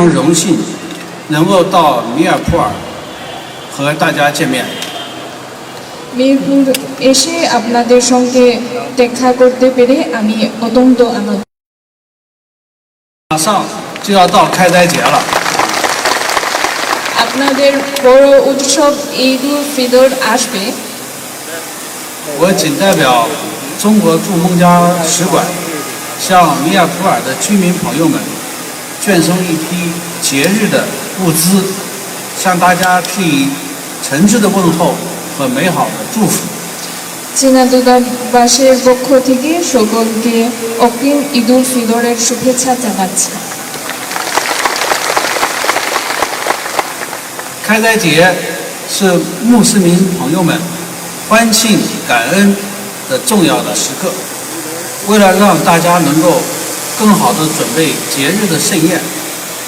常荣幸能够到米尔普尔和大家见面。মিরপুর এসে আপনাদের সঙ্গে দেখা করতে পেরে আমি অত্যন্ত আনন্দিত।马上就要到开斋节了， আপনাদের বড় উৎসব ঈদ উল ফিতর আসবে।我谨代表中国驻孟加使馆，向米尔普尔的居民朋友们捐送一批节日的物资，向大家致以诚挚的问候和美好的祝福。 চীনা দূতাবাসের পক্ষ থেকে সকলকে অগ্রিম ঈদ উল ফিতরের শুভেচ্ছা জানাচ্ছি।开斋节是穆斯林朋友们欢庆感恩的重要的时刻。为了让大家能够更好地准备节日的盛宴，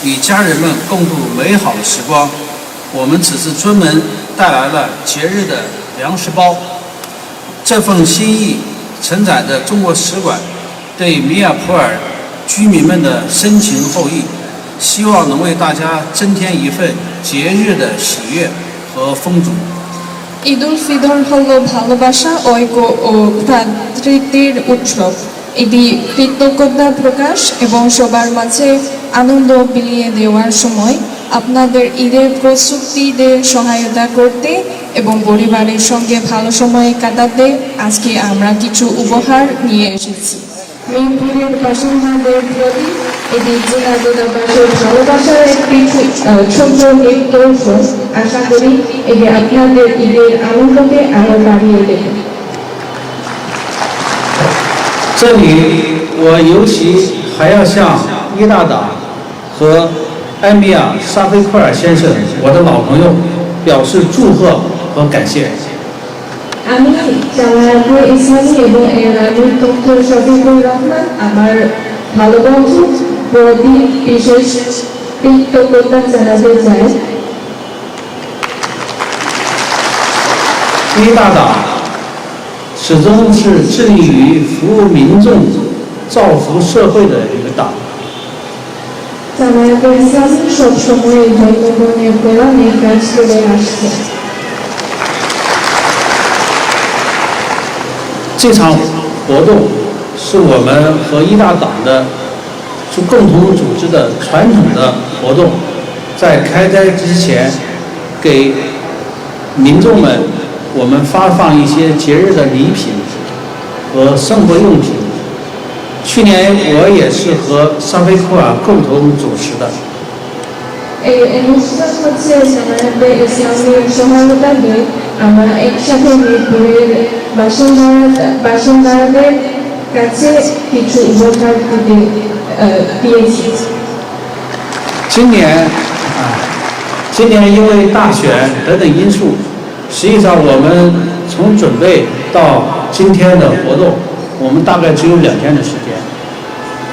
与家人们共度美好的时光，我们此次专门带来了节日的粮食包。这份心意承载着中国使馆对米尔普尔居民们的深情厚谊，希望能为大家增添一份节日的喜悦和丰足。 ঈদ উল ফিতর হল ভালোবাসা, ঐক্য ও ভ্রাতৃত্বের উৎসব। এটি কৃতজ্ঞতা প্রকাশ এবং সবার মাঝে আনন্দ বিলিয়ে দেওয়ার সময়। আপনাদের ঈদের প্রস্তুতিতে সহায়তা করতে এবং পরিবারের সঙ্গে ভালো সময় কাটাতে আজকে আমরা কিছু উপহার নিয়ে এসেছি। মিরপুরের বাসিন্দাদের প্রতি এটি চীনা দূতাবাসের ভালোবাসার একটি ছোট্ট নিদর্শন। আশা করি এটি আপনাদের ঈদের আনন্দকে আরো বাড়িয়ে দেবে।这里我尤其还要向伊大党和埃米尔·沙菲库尔先生，我的老朋友，表示祝贺和感谢。 আমি জামায়াতে ইসলামী এবং এর আমির ডক্টর শফিকুর রহমান আমার ভালো বন্ধু প্রতি বিশেষ কৃতজ্ঞতা জানাতে চাই।伊大党始终是致力于服务民众、造福社会的一个党。 জামায়াতে ইসলামী সবসময় জনগণের কল্যাণে কাজ করে আসছে। 这场活动是我们和伊大党的共同组织的传统的活动，在开斋之前，给民众们我们发放一些节日的礼品和生活用品。去年我也是和沙菲库尔共同主持的。 এই অনুষ্ঠান হচ্ছে জামায়াতে ইসলামীর সহায়তায় আমরা একসাথে মিরপুরের বাসিন্দাদের কাছে কিছু উপহার দিয়েছি।今年因为大选等等因素，实际上我们从准备到今天的活动，我们大概只有2天的时间。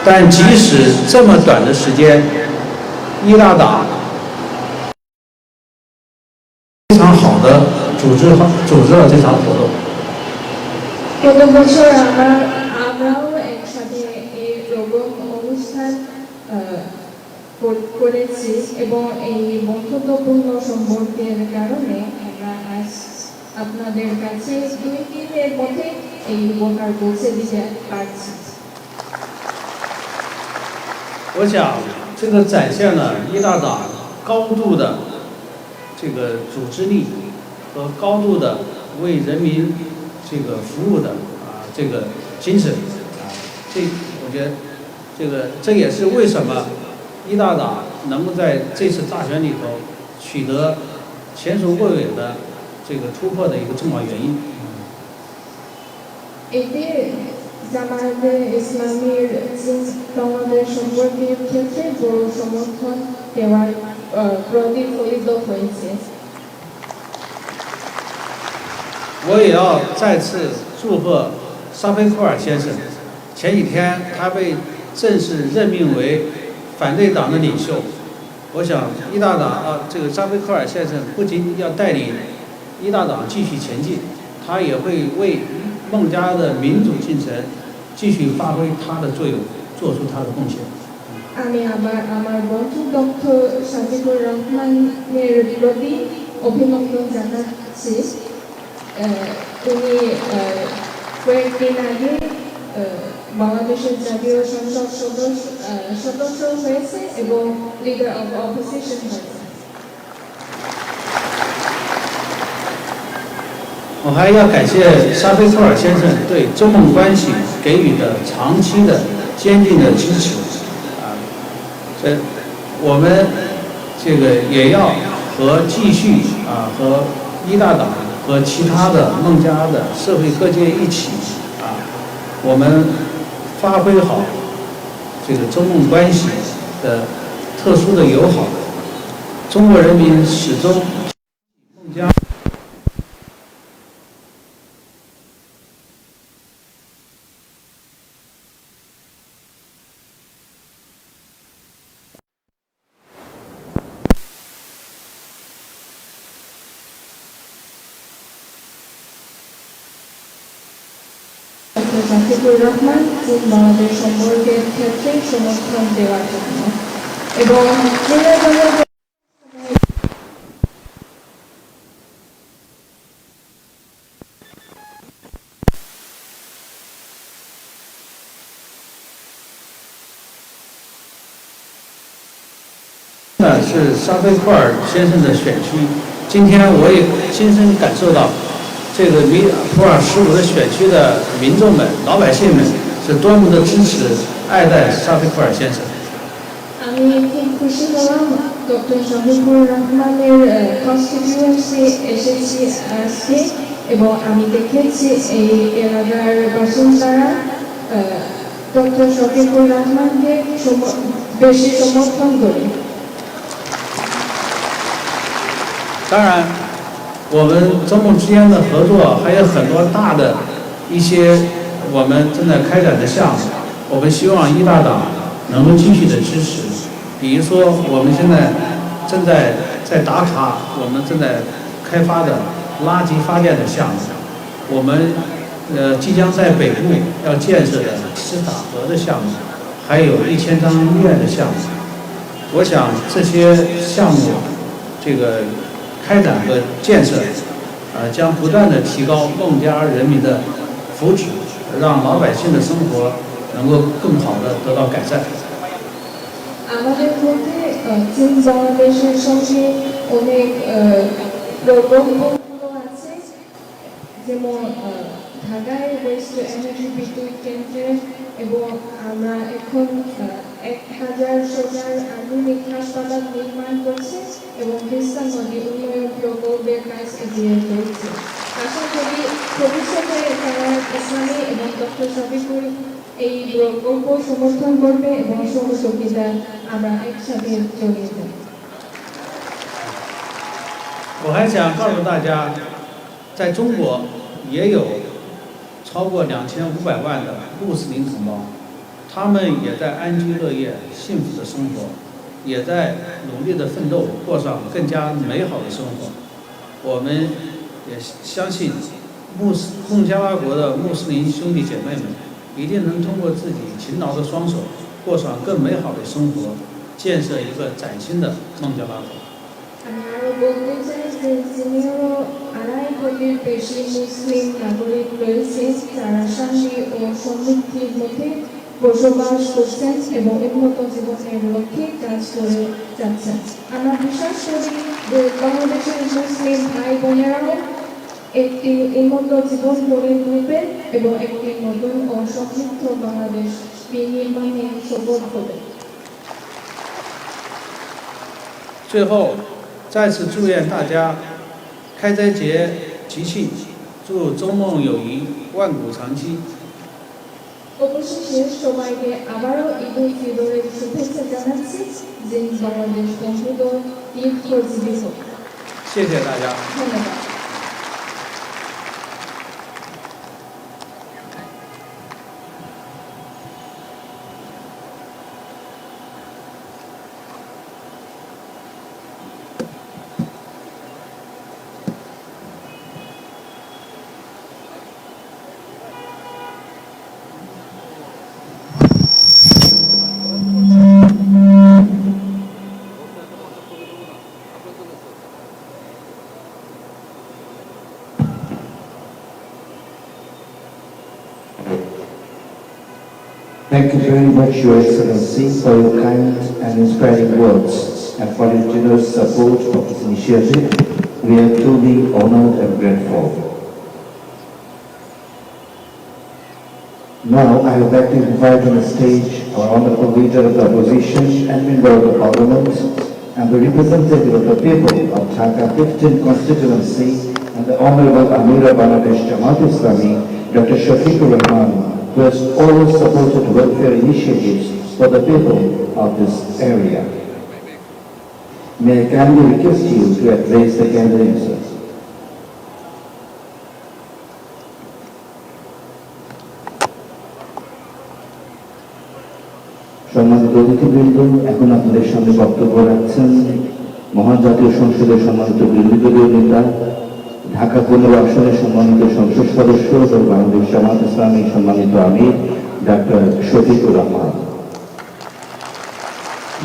但即使这么短的时间，伊大党 非常好的组织了这场活动。 গত বছর আমরাও একসাথে এই রকম অনুষ্ঠান করেছি এবং এই বন্ধুত্বপূর্ণ সম্পর্কের কারণে আমরা আজ আপনাদের কাছে 2 দিনের মধ্যে এই উপহার পৌঁছে দিতে পারছি। 我想这个展现了伊大党高度的 这个组织力和高度的为人民这个服务的这个精神我觉得这也是为什么伊大党能够在这次大选里头取得前所未有的这个突破的一个重要原因。 এতে জামায়াতে ইসলামীর তোমাদের সম্পর্কের ক্ষেত্রে বড় সমর্থন দেওয়ার প্রতিফলিত হয়েছে। 我也要再次祝贺沙菲库尔先生，前几天他被正式任命为反对党的领袖。我想伊大党这个沙菲库尔先生不仅要带领伊大党继续前进，他也会为孟加的民主进程继续发挥他的作用，做出他的贡献。আমি আবার আমার বন্ধু ডক্টর সাজিবুর রহমানের প্রতি অভিনন্দন জানাচ্ছি। উনি কয়েকদিন আগে বাংলাদেশের জাতীয় সংসদ সদস্য হয়েছে এবং লিডার অফ অপোজিশন হয়েছে。我还要感谢沙菲库尔先生对中孟关系给予的长期的坚定的支持所以我们这个也要继续和一大党和其他的孟加的社会各界一起我们发挥好这个中孟关系的特殊的友好。中国人民始终孟加জাকিবুর রহমান বাংলাদেশ সম্পর্কের ক্ষেত্রে সমর্থন দেওয়ার জন্য এবং是沙菲库尔先生的选区，今天我也亲身感受到，这个普洱15的选区的民众们、老百姓们是多么的支持、爱戴沙菲库尔先生。আমি খুব খুশি হলাম ডক্টর শফিকুর রহমানের কনস্টিটিউয়েন্সি এসেছি আজকে এবং আমি দেখেছি এই এলাকার বাসিন্দারা ডক্টর শফিকুর রহমানকে বেশি সমর্থন করে。当然，我们中孟之间的合作还有很多大的一些我们正在开展的项目，我们希望一大党能够继续的支持。比如说，我们现在正在打卡，我们正在开发的垃圾发电的项目，我们即将在北部要建设的斯塔河的项目，还有1000张医院的项目。我想这些项目这个开展和建设将不断的提高孟加人民的福祉，让老百姓的生活能够更好的得到改善。আমাদের মধ্যে চীন বাংলাদেশের সঙ্গে অনেক প্রকল্প আছে, যেমন ঢাকায় ওয়েস্ট এনার্জি বিদ্যুৎ কেন্দ্রে এবং আমরা এখন 1000 শয্যার আধুনিক হাসপাতাল নির্মাণ করছি এবং তিস্তা নদী উন্নয়ন প্রকল্পের কাজ এগিয়ে চলছে। আশা করি ভবিষ্যতে তারা ইসলামী এবং ডক্টর শফিকুর এই প্রকল্প সমর্থন করবে এবং সহযোগিতা আমরা একসাথে চলিয়ে যাব।我还想告诉大家，在中国也有超过2500万的穆斯林同胞，他们也在安居乐业、幸福的生活，也在努力的奋斗，过上更加美好的生活。我们也相信孟加拉国的穆斯林兄弟姐妹们一定能通过自己勤劳的双手，过上更美好的生活，建设一个崭新的孟加拉国。আমি আরো বলতে চাই যে যিনিও 2.5 কোটির বেশি মুসলিম নাগরিক রয়েছে, তারা শান্তি ও সমৃদ্ধির মধ্যে বসবাস করছেন এবং উন্নত জীবনের লক্ষ্যে কাজ করে যাচ্ছেন। আমরা বিশ্বাস করি যে বাংলাদেশের মুসলিম ভাই বোনেরাও একটি উন্নত জীবন গড়ে তুলবেন এবং একটি নতুন ও সমৃদ্ধ বাংলাদেশ বিনির্মাণে সফল হবে।最后，再次祝愿大家开斋节吉庆，祝中孟友谊万古长期。অবশেষে সবাইকে আবারও ঈদ উল ফিতরের শুভেচ্ছা জানাচ্ছি, যে বাংলাদেশ বন্ধুত্ব দীর্ঘজীবী হোক।谢谢大家。ধন্যবাদ। Thank you very much, Your Excellency, for your kind and inspiring words and for your generous support of this initiative. We are truly honored and grateful. Now, I would like to invite on the stage our honorable leader of the opposition and member of the parliament and the representative of the people of Dhaka 15th constituency and the Honorable Amir of Bangladesh Jamaat Islami, Dr. Shafiqur Rahman, who has always supported welfare initiatives for the people of this area. May I kindly request you to address the candidates. সম্মানিত অতিথিবৃন্দ, এখন আপনাদের সামনে বক্তব্য রাখছেন মহান জাতীয় সংসদের সম্মানিত বিরোধী দলীয় নেতা, ঢাকা 15 আসনের সম্মানিত সংসদ সদস্য ও বাংলাদেশ জামাত ইসলামী সম্মানিত আমির doctor Shafiqur Rahman.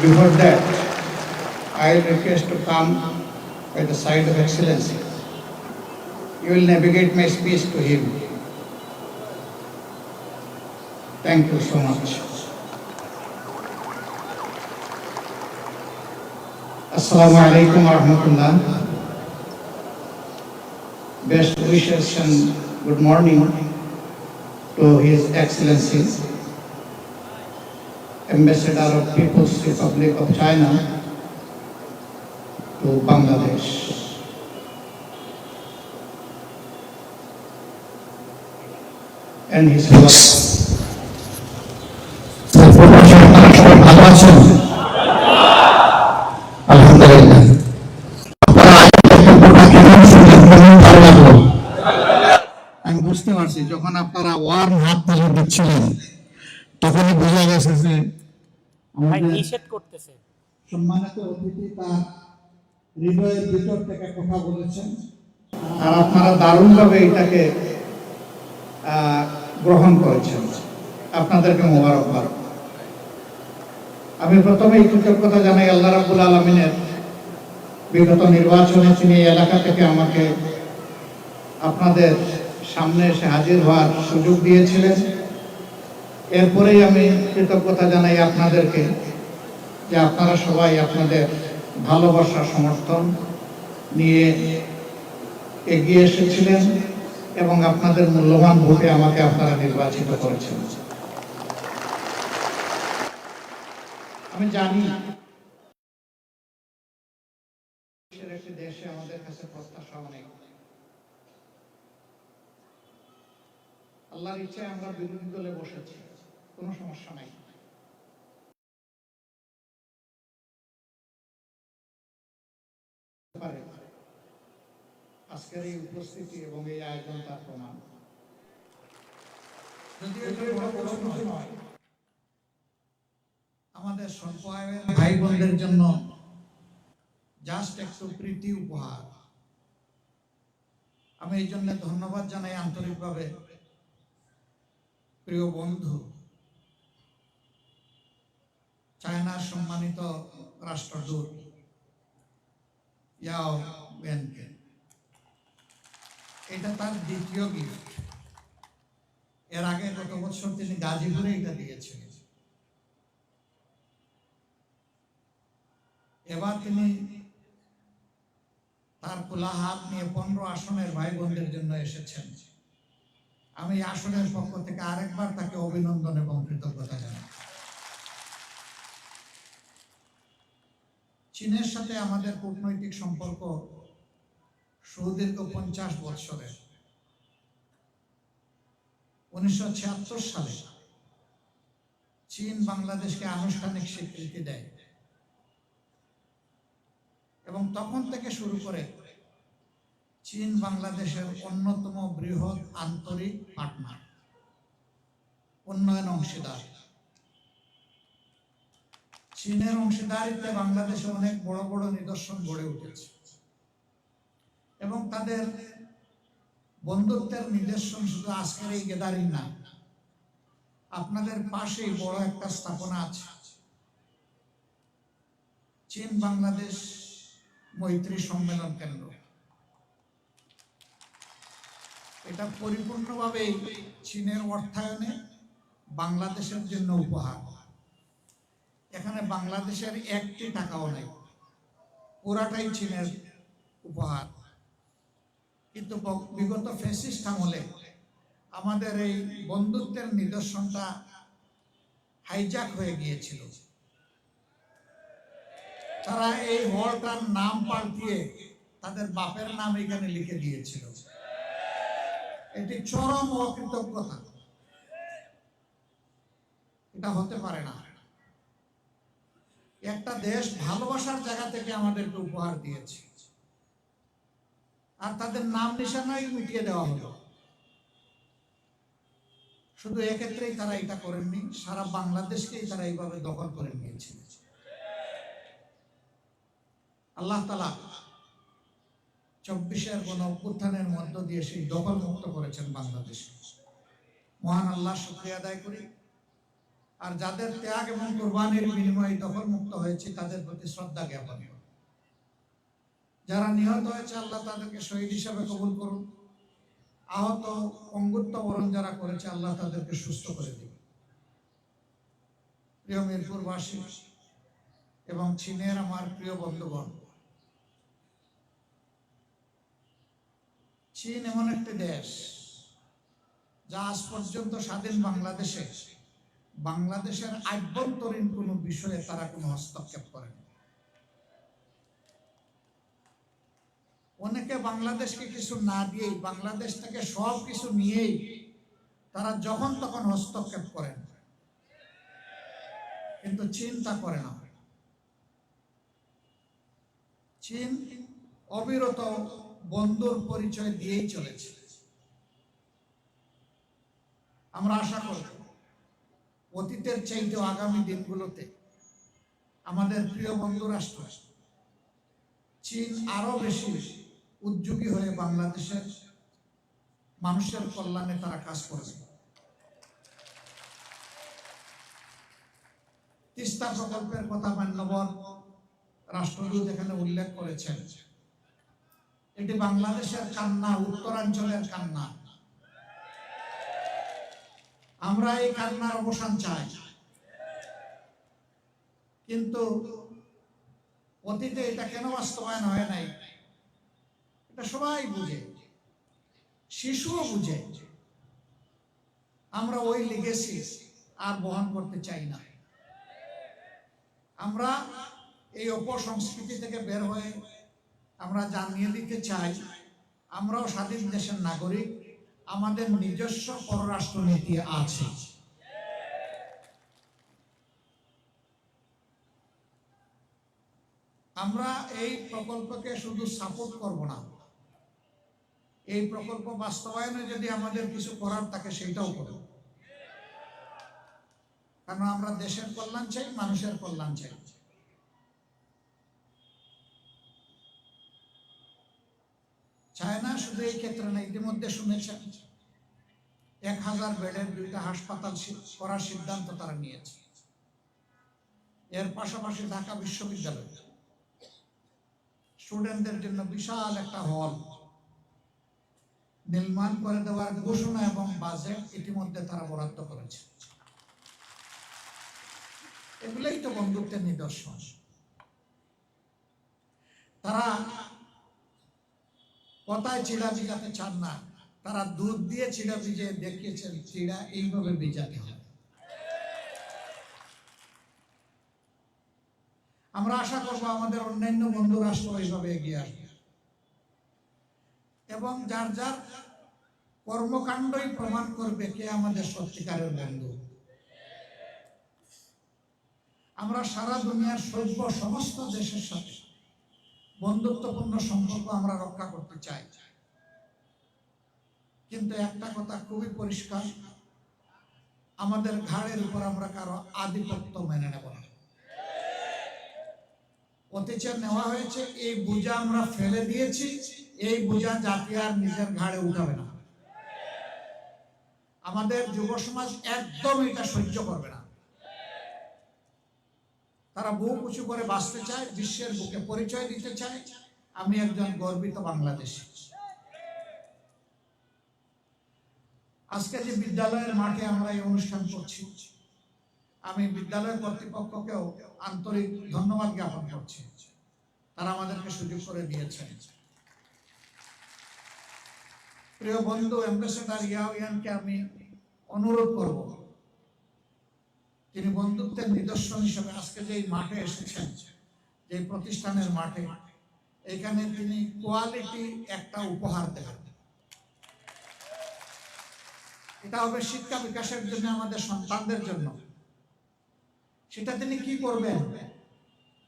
Before that, I request to come by the side of Excellency. You will navigate my speech to him. Thank you so much. Assalamu alaikum wa rahmatullah. Best wishes and good morning to His Excellency, Ambassador of People's Republic of China to Bangladesh. And his wife. আলহামদুলিল্লাহ। আমি বুঝতে পারছি যখন আপনারা worm হাত তালি দিচ্ছিলেন তখনই বোঝা গেছে যে আমাদের নিষেধ করতেছে। সম্মানিত অতিথি তার হৃদয়ের ভিতর থেকে কথা বলেছেন আর আপনারা দারুণভাবে এটাকে গ্রহণ করেছেন। আপনাদেরকে মোবারকবাদ। আমি প্রথমেই কৃতজ্ঞতা জানাই আল্লাহ রাব্বুল আলামিনের, বিগত নির্বাচনে তিনি এই এলাকা থেকে আমাকে আপনাদের সামনে এসে হাজির হওয়ার সুযোগ দিয়েছিলেন। এরপরেই আমি কৃতজ্ঞতা জানাই আপনাদেরকে যে আপনারা সবাই আপনাদের ভালোবাসা সমর্থন নিয়ে এগিয়ে এসেছিলেন এবং আপনাদের মূল্যবান ভোটে আমাকে আপনারা নির্বাচিত করেছেন। আমি জানি একটি দেশে আমাদের কাছে প্রত্যাশা অনেক। আল্লাহর ইচ্ছায় আমরা বিরোধী দলে বসেছি, কোনো সমস্যা নাই। আজকের এই উপস্থিতি এবং এই আয়োজন তার প্রমাণ। আমাদের স্বল্প আয়ের ভাই বোনদের জন্য জাস্ট একটু প্রীতি উপহার। আমি এই জন্য ধন্যবাদ জানাই আন্তরিকভাবে প্রিয় বন্ধু চায়নার সম্মানিত রাষ্ট্রদূত ইয়াও ওয়েনকে। এটা তার দ্বিতীয় গিফট। এর আগে গত বছর তিনি গাজীপুরে এটা দিয়েছিলেন। এবার তিনি তার খোলা হাত নিয়ে 15 আসনের ভাই বোনদের জন্য এসেছেন। আমি আসনের পক্ষ থেকে আরেকবার তাকে অভিনন্দন এবং কৃতজ্ঞতা জানাই। চীনের সাথে আমাদের কূটনৈতিক সম্পর্ক সুদীর্ঘ 50 বছরের। 1976 সালে চীন বাংলাদেশকে আনুষ্ঠানিক স্বীকৃতি দেয় এবং তখন থেকে শুরু করে চীন বাংলাদেশের অন্যতম বৃহৎ আন্তরিক পার্টনার, উন্নয়ন অংশীদার। চীনের অংশীদারিত্বে বাংলাদেশে অনেক বড় বড় নিদর্শন গড়ে উঠেছে এবং তাদের বন্ধুত্বের নিদর্শন শুধু আজকের এই গ্যাদারিং না, আপনাদের পাশেই বড় একটা স্থাপনা আছে, চীন বাংলাদেশ মৈত্রী সম্মেলন কেন্দ্র। এটা পরিপূর্ণভাবে চীনের অর্থায়নে বাংলাদেশের জন্য উপহার। এখানে বাংলাদেশের একটি টাকাও নেই, পুরাটাই চীনের উপহার। কিন্তু বিগত ফ্যাসিস্ট আমলে আমাদের এই বন্ধুত্বের নিদর্শনটা হাইজ্যাক হয়ে গিয়েছিল। তারা এই হলটার নাম পাল্টিয়ে তাদের বাপের নাম এখানে লিখে দিয়েছিল। এটি চরম অকৃতজ্ঞতা, এটা হতে পারে না। একটা দেশ ভালোবাসার জায়গা থেকে আমাদেরকে উপহার দিয়েছে, আর তাদের নাম নিশানাই মিটিয়ে দেওয়া হলো। শুধু এক্ষেত্রেই তারা এটা করেননি, সারা বাংলাদেশকেই তারা এইভাবে দখল করে নিয়েছিল। আল্লাহ তাআলা 24-এর গণ অভ্যুত্থানের মধ্য দিয়ে সেই দখল মুক্ত করেছেন বাংলাদেশ। মহান আল্লাহ শুকরিয়া আদায় করি। আর যাদের ত্যাগ এবং কুরবানির বিনিময়ে দখল মুক্ত হয়েছে তাদের প্রতি শ্রদ্ধা জ্ঞাপন করি। যারা নিহত হয়েছে আল্লাহ তাদেরকে শহীদ হিসাবে কবুল করুন। আহত অঙ্গুত্ব বরণ যারা করেছে আল্লাহ তাদেরকে সুস্থ করে দিন। প্রিয় মিরপুরবাসী এবং চীনের আমার প্রিয় বন্ধুগণ, চীন এমন একটি দেশ যা আজ পর্যন্ত স্বাধীন বাংলাদেশের আভ্যন্তরীণ কোনো বিষয়ে তারা কোনো হস্তক্ষেপ করেনি। অনেকে বাংলাদেশকে কিছু না দিয়েই, বাংলাদেশ থেকে সব কিছু নিয়েই তারা যখন তখন হস্তক্ষেপ করেন, কিন্তু চীন তা করে না। চীন অবিরত বন্ধুর পরিচয় দিয়েই চলেছে। আমরা আশা করব অতীতের চাইতেও আগামী দিনগুলোতে আমাদের প্রিয় বন্ধু রাষ্ট্র চীন আরো বেশি উদ্যোগী হয়ে বাংলাদেশের মানুষের কল্যাণে তারা কাজ করবে। তিস্তা প্রকল্পের কথা মান্যবর রাষ্ট্রদূত এখানে উল্লেখ করেছেন। এটি বাংলাদেশের কান্না, উত্তরাঞ্চলের কান্না। আমরা এই কান্নার অবসান চাই, কিন্তু অতীতে এটা কেন বাস্তবায়ন হয় নাই এটা সবাই বুঝে, শিশুও বুঝে। আমরা ওই লিগেসি আর বহন করতে চাই না। আমরা এই অপসংস্কৃতি থেকে বের হয়ে আমরা জানিয়ে দিতে চাই আমরাও স্বাধীন দেশের নাগরিক, আমাদের নিজস্ব পররাষ্ট্র নীতি আছে। আমরা এই প্রকল্পকে শুধু সাপোর্ট করব না, এই প্রকল্প বাস্তবায়নে যদি আমাদের কিছু করার থাকে সেটাও করব। কারণ আমরা দেশের কল্যাণ চাই, মানুষের কল্যাণ চাই। চায়না শুধু এই ক্ষেত্রে না, ইতিমধ্যে শুনেছেন 1000 বেডের 2টা হাসপাতাল করার সিদ্ধান্ত তারা নিয়েছে। এর পাশাপাশি ঢাকা বিশ্ববিদ্যালয় স্টুডেন্টদের জন্য বিশাল একটা হল নির্মাণ করে দেওয়ার ঘোষণা এবং বাজেট ইতিমধ্যে তারা বরাদ্দ করেছে। এগুলোই তো বন্ধুত্বের নিদর্শন। তারা কথায় চিড়া ভিজাতে চান না, তারা দুধ দিয়ে চিড়া ভিজে দেখিয়েছেন চিড়া এইভাবে ভিজাতে হয়। আমরা আশা করব আমাদের অন্যান্য বন্ধু রাষ্ট্র এইভাবে এগিয়ে আসবে এবং যার যার কর্মকাণ্ডই প্রমাণ করবে কে আমাদের সত্যিকারের বন্ধু। আমরা সারা দুনিয়ার সভ্য সমস্ত দেশের সাথে বন্ধুত্বপূর্ণ সম্পর্ক আমরা রক্ষা করতে চাই, কিন্তু একটা কথা খুবই পরিষ্কার, আমাদের ঘাড়ের উপর আমরা কারো আধিপত্য মেনে নেব না। অতীতে নেওয়া হয়েছে, এই বোঝা আমরা ফেলে দিয়েছি, এই বোঝা জাতি আর নিজের ঘাড়ে উঠাবে না। আমাদের যুব সমাজ একদম এটা সহ্য করবে না। তারা বুক উঁচু করে বাঁচতে চায়, বিশ্বের বুকে পরিচয় দিতে চায় আমি একজন গর্বিত বাংলাদেশী। আজকে যে বিদ্যালয়ের মাঠে আমরা এই অনুষ্ঠান করছি, আমি বিদ্যালয় কর্তৃপক্ষকেও আন্তরিক ধন্যবাদ জ্ঞাপন করছি। তারা আমাদেরকে সুযোগ করে দিয়েছেন। প্রিয় বন্ধু অ্যাম্বাসেডর ইয়াহিয়ানকে আমি অনুরোধ করব, তিনি বন্ধুত্বের নিদর্শন হিসেবে আজকে যে মাঠে এসেছেন, যে প্রতিষ্ঠানের মাঠে, এখানে তিনি কোয়ালিটি একটা উপহার দেবেন। এটা হবে শিক্ষা বিকাশের জন্য, আমাদের সন্তানদের জন্য। সেটা তিনি কি করবেন,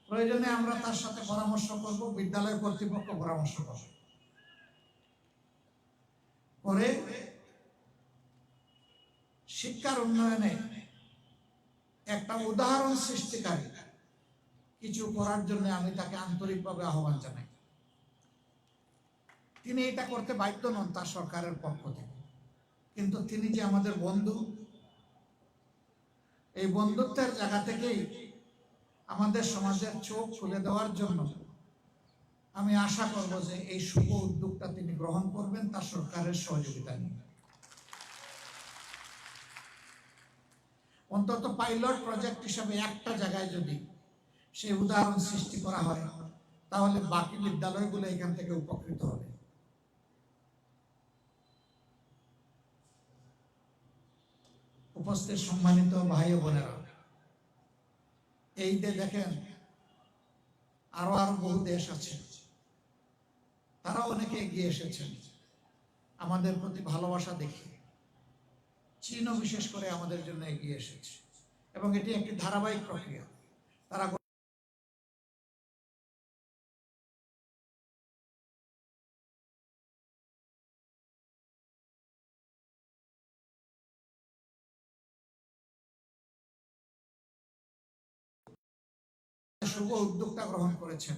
প্রয়োজনে আমরা তার সাথে পরামর্শ করব, বিদ্যালয় কর্তৃপক্ষ পরামর্শ করবে, করে শিক্ষার উন্নয়নে একটা উদাহরণ সৃষ্টিকারী কিছু করার জন্য আমি তাকে আন্তরিকভাবে আহ্বান জানাই। তিনি এটা করতে বাধ্য নন তার সরকারের পক্ষ থেকে, কিন্তু তিনি যে আমাদের বন্ধু, এই বন্ধুত্বের জায়গা থেকেই আমাদের সমাজের চোখ খুলে দেওয়ার জন্য আমি আশা করব যে এই শুভ উদ্যোগটা তিনি গ্রহণ করবেন তার সরকারের সহযোগিতা নিয়ে। অন্তত পাইলট প্রজেক্ট হিসাবে একটা জায়গায় যদি সেই উদাহরণ সৃষ্টি করা হয়, তাহলে বাকি বিদ্যালয়গুলো এখান থেকে উপকৃত হবে। উপস্থিত সম্মানিত ভাই ও বোনেরা, এই যে দেখেন আরো বহু দেশ আছে, তারা অনেকে এগিয়ে এসেছেন আমাদের প্রতি ভালোবাসা দেখে। চীনও বিশেষ করে আমাদের জন্য এগিয়ে এসেছে, এবং এটি একটি ধারাবাহিক প্রক্রিয়া। তারা শুভ উদ্যোগটা গ্রহণ করেছেন।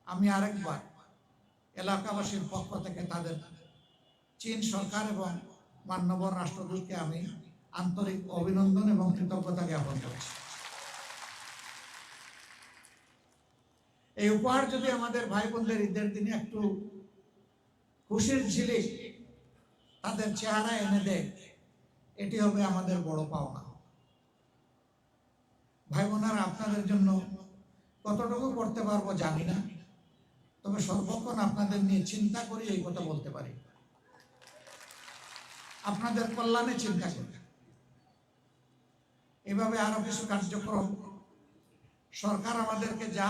আমি আরেকবার এলাকাবাসীর পক্ষ থেকে তাদের চীন সরকার এবং মাননীয় রাষ্ট্রদূতকে আমি আন্তরিক অভিনন্দন এবং কৃতজ্ঞতা জ্ঞাপন করছি। এই উপহার যদি আমাদের ভাই বোনদের ঈদের দিনে একটু খুশির ঝিলিক তাদের চেহারা এনে দেয়, এটি হবে আমাদের বড় পাওনা। ভাই বোনেরা, আপনাদের জন্য কতটুকু করতে পারবো জানি না, তবে সর্বক্ষণ আপনাদের নিয়ে চিন্তা করি, এই কথা বলতে পারি। আপনাদের কল্যাণে চিন্তা করি। এভাবে আরো কিছু কার্যক্রম সরকার আমাদেরকে যা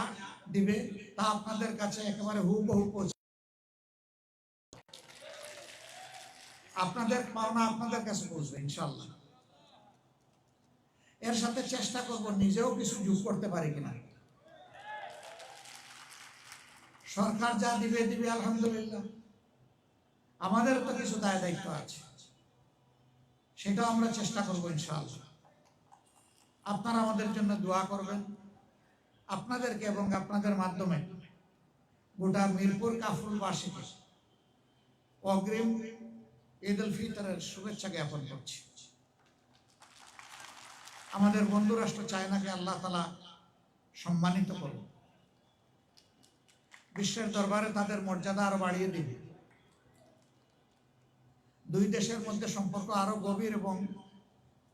দিবে তা আপনাদের কাছে একেবারে হুবহু পৌঁছে, আপনাদের পাওনা আপনাদের কাছে পৌঁছবে ইনশাল্লাহ। এর সাথে চেষ্টা করব নিজেও কিছু যোগ করতে পারি কিনা। সরকার যা দিবে দিবে আলহামদুলিল্লাহ, আমাদের তো কিছু দায় দায়িত্ব আছে, সেটাও আমরা চেষ্টা করবো ইনশাআল্লাহ। আপনারা আমাদের জন্য দোয়া করবেন। আপনাদেরকে এবং আপনাদের মাধ্যমে গোটা মিরপুর কাফরুলবাসীকে অগ্রিম ঈদ উল ফিতরের শুভেচ্ছা জ্ঞাপন করছি। আমাদের বন্ধু রাষ্ট্র চায়নাকে আল্লাহ তাআলা সম্মানিত করুন, বিশ্বের দরবারে তাদের মর্যাদা আরো বাড়িয়ে দিবে। দুই দেশের মধ্যে সম্পর্ক আরো গভীর এবং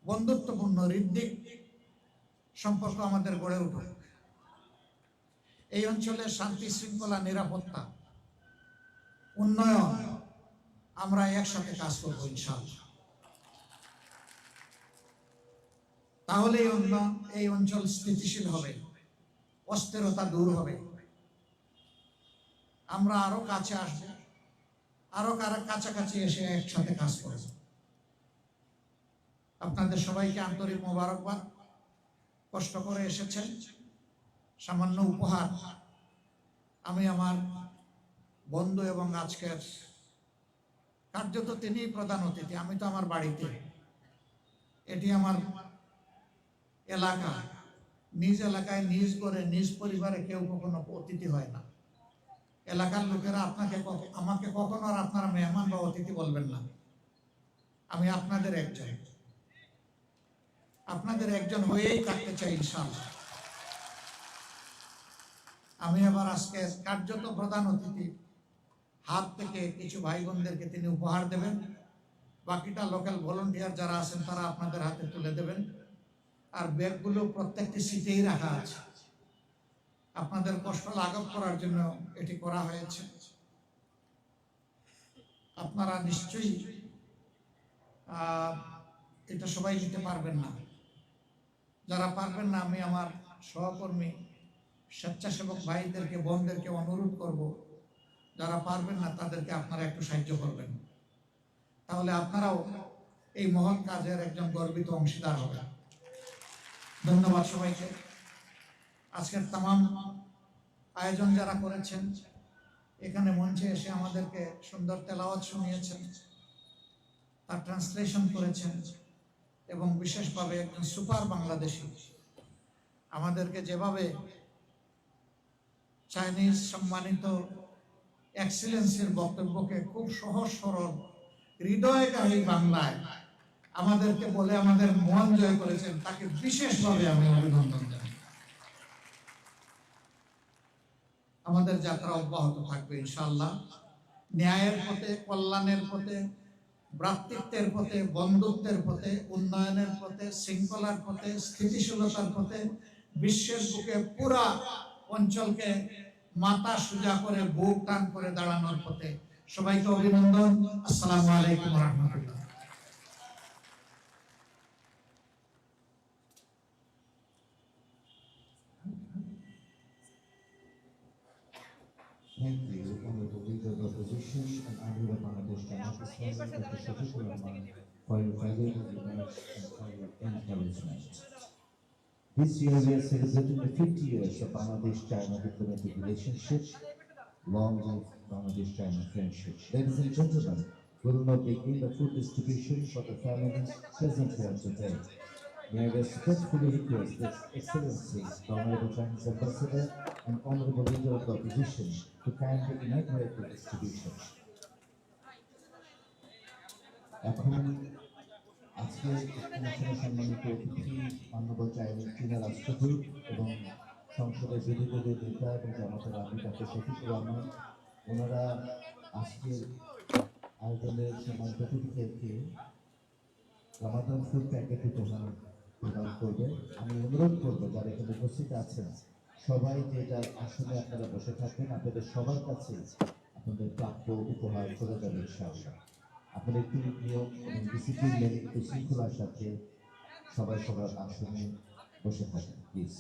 বন্ধুত্বপূর্ণ হৃদ্যিক সম্পর্ক আমাদের গড়ে উঠুক। এই অঞ্চলের শান্তি শৃঙ্খলা, নিরাপত্তা, উন্নয়ন আমরা একসাথে কাজ করবো ইনশাআল্লাহ। তাহলে এই অঞ্চল স্থিতিশীল হবে, অস্থিরতা দূর হবে, আমরা আরো কাছে আসবো, আরো কাছাকাছি এসে একসাথে কাজ করব। আপনাদের সবাইকে আন্তরিক মোবারকবাদ। কষ্ট করে এসেছেন, সামান্য উপহার আমি আমার বন্ধু এবং আজকের কার্যত তিনিই প্রধান অতিথি। আমি তো আমার বাড়িতে, এটি আমার এলাকা, নিজ এলাকায় নিজ করে নিজ পরিবারে কেউ কখনো অতিথি হয় না। এলাকার লোকেরা আমাকে কখনো আর আপনারা মেহমান বা অতিথি বলবেন না। আমি আপনাদের একজন হয়েই থাকতে চাই ইনশাআল্লাহ। আমি আবার আজকে কার্যত প্রধান অতিথি হাত থেকে কিছু ভাই বোনদেরকে তিনি উপহার দেবেন, বাকিটা লোকাল ভলান্টিয়ার যারা আছেন তারা আপনাদের হাতে তুলে দেবেন। আর ব্যাগগুলো প্রত্যেকটি সিটেই রাখা আছে, আপনাদের কষ্ট লাঘব করার জন্য এটি করা হয়েছে। আপনারা নিশ্চয়ই এটা সবাই নিতে পারবেন না। যারা পারবেন না, আমি আমার সহকর্মী স্বেচ্ছাসেবক ভাইদেরকে বোনদেরকে অনুরোধ করব, যারা পারবেন না তাদেরকে আপনারা একটু সাহায্য করবেন, তাহলে আপনারাও এই মহৎ কাজের একজন গর্বিত অংশীদার হবেন। ধন্যবাদ সবাইকে। আজকের তামাম আয়োজন যারা করেছেন, এখানে মঞ্চে এসে আমাদেরকে সুন্দর তেলাওয়াত শুনিয়েছেন, তার ট্রান্সলেশন করেছেন, এবং বিশেষভাবে একজন সুপার বাংলাদেশী আমাদেরকে যেভাবে চাইনিজ সম্মানিত এক্সিলেন্সের বক্তব্যকে খুব সহজ সরল হৃদয়গাহী বাংলায় আমাদেরকে বলে আমাদের মন জয় করেছেন, তাকে বিশেষভাবে আমি অভিনন্দন জানাই। আমাদের যাত্রা অব্যাহত থাকবে ইনশাআল্লাহ, ন্যায়ের পথে, কল্যাণের পথে, ভ্রাতৃত্বের পথে, বন্ধুত্বের পথে, উন্নয়নের পথে, শৃঙ্খলার পথে, স্থিতিশীলতার পথে, বিশ্বের বুকে পুরা অঞ্চলকে মাথা সোজা করে বুক টান করে দাঁড়ানোর পথে। সবাইকে অভিনন্দন। আসসালামু আলাইকুম ওয়া রাহমাতুল্লাহ। Thank you, Honorable Leader of the Opposition and Honorable Bangladesh Jamaat Islami, Dr. Shafiqur Rahman, for your valuable remarks and for your encouragement. This year we are celebrating the 50 years of Bangladesh-China diplomatic relationship. Long live Bangladesh-China friendship. Ladies and gentlemen, we will now begin the food distribution for the families present here today. May I respectfully request His Excellency, the Honorable Chinese Ambassador and Honorable Leader of the Opposition to kindly inaugurate the distribution. এখন আজকে অনুষ্ঠানে সম্মানিত অতিথি মাননীয় চীনা রাষ্ট্রদূত এবং সংসদের বিরোধী নেতা এবং জামাতের আমির ডক্টর শফিকুর রহমান, ওনারা আজকের আয়োজনের সম্মানিত অতিথিদেরকে রামাদান ফুড প্যাকেট উপহার প্রদান করবে। আমি অনুরোধ করবো যারা এখানে উপস্থিত আছেন সবাই যে যার আসনে আপনারা বসে থাকবেন, আপনাদের সবার কাছে আপনাদের প্রাপ্য উপহার চলে যাবে ইনশাআল্লাহ। আপনারা একটু নিয়ম এবং ডিসিপ্লিন মেনে একটু শৃঙ্খলার সাথে সবাই সবার আসনে বসে থাকেন please.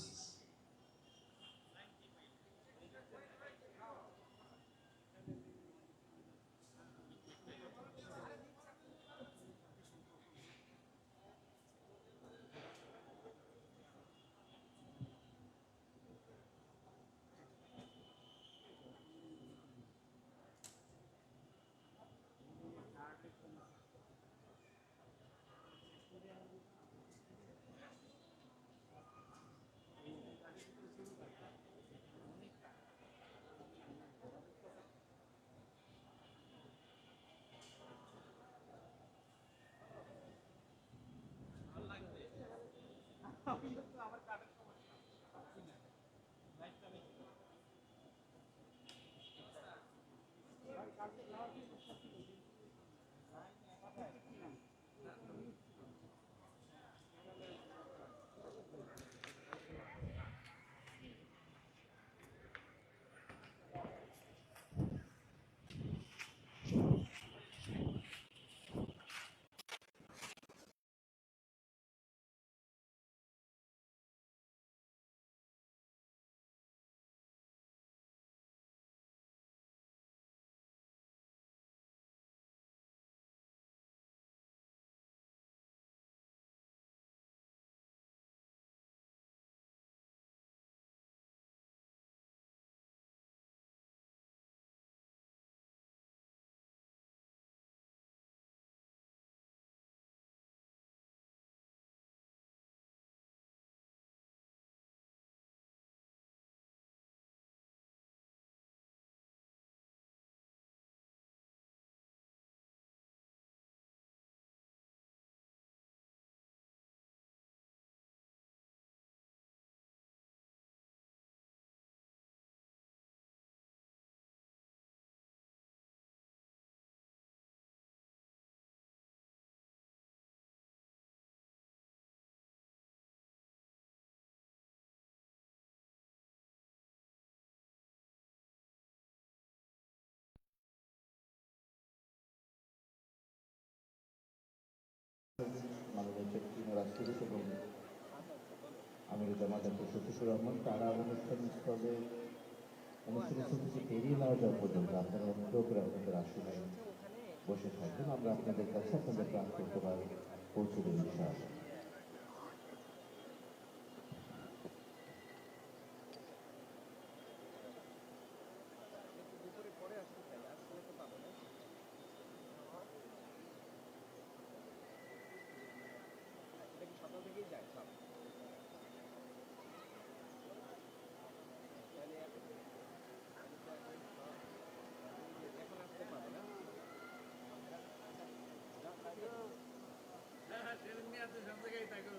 Jamaat doctor Shafiqur Rahman, তারা অনুষ্ঠানস্থলে থেকে বেরিয়ে না যাওয়া পর্যন্ত আপনারা অনুগ্রহ করে আপনাদের আসনে বসে থাকবেন। আমরা আপনাদের কাছে আপনাদের প্রাণ পৌঁছে দেব ইনশাআল্লাহ। সকাল থেকেই যায় সব এখন আসতে পারবে না। হ্যাঁ ট্রেন নিয়ে আসতে সব জায়গায় থাকো।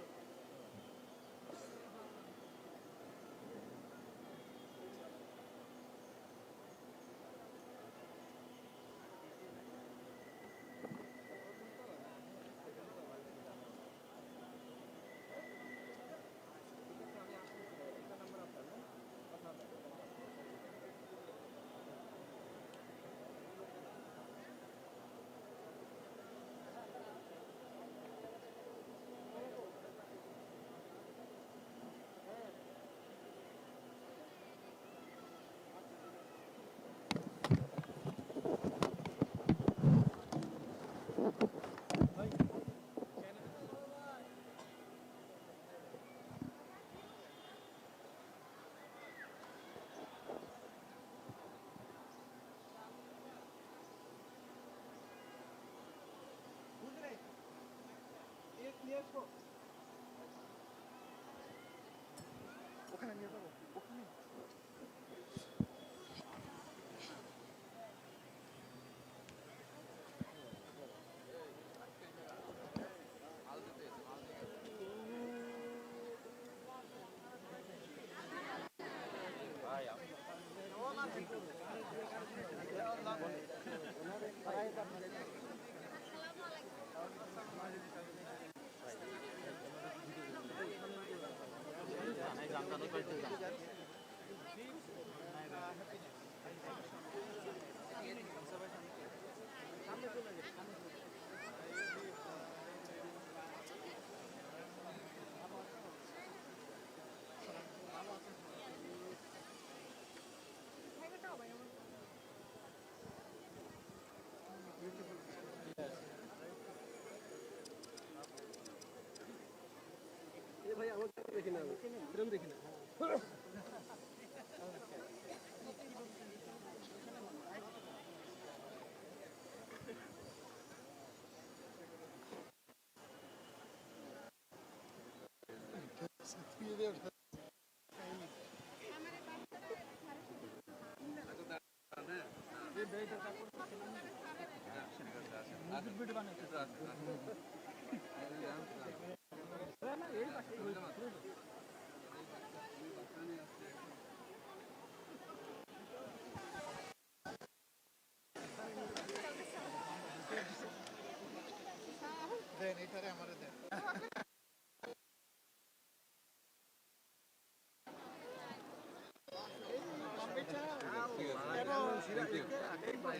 ওখানে নিয়ে যাবো ওখানে। ভাই আমাকে দেখি না, এরকম দেখি না। দেন এটারে আমারে দেন।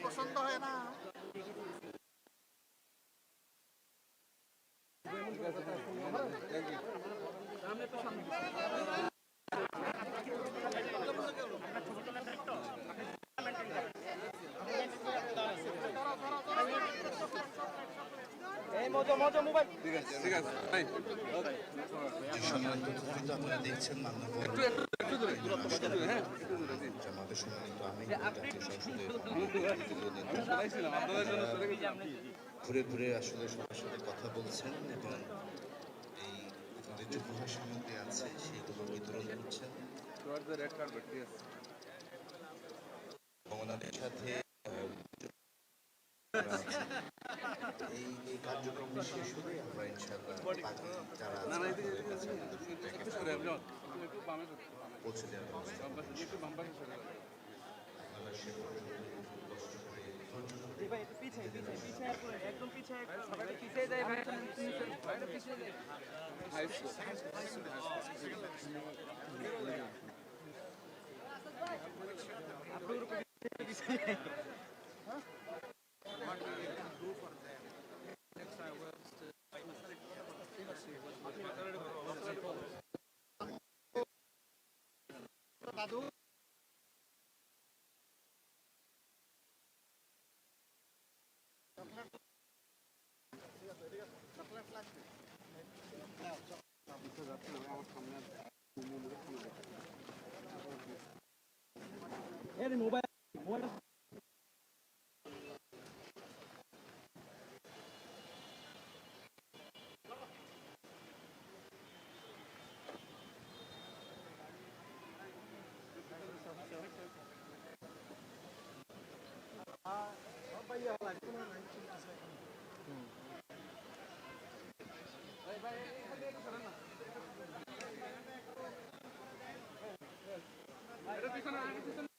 পছন্দ হয় না। সামনে তো সামনে আপনারা দেখছেন জামাতের সম্মানিত আমিন ঘুরে ঘুরে আসলে সবার সাথে কথা বলছেন এবং এই আমাদের যে উপহার সামগ্রী আছে সেইগুলো বিতরণ করছেন এবং ওনাদের সাথে এই কার্যক্রমটি শেষ হলে আমরা ইনশাআল্লাহ বাকি যারা পৌঁছে দেওয়ার ব্যবস্থা আপনারা সে কষ্ট করে একদম পিছিয়ে সবাই পিছিয়ে যায় ভাই, পিছিয়ে যায়। এটা পিছনে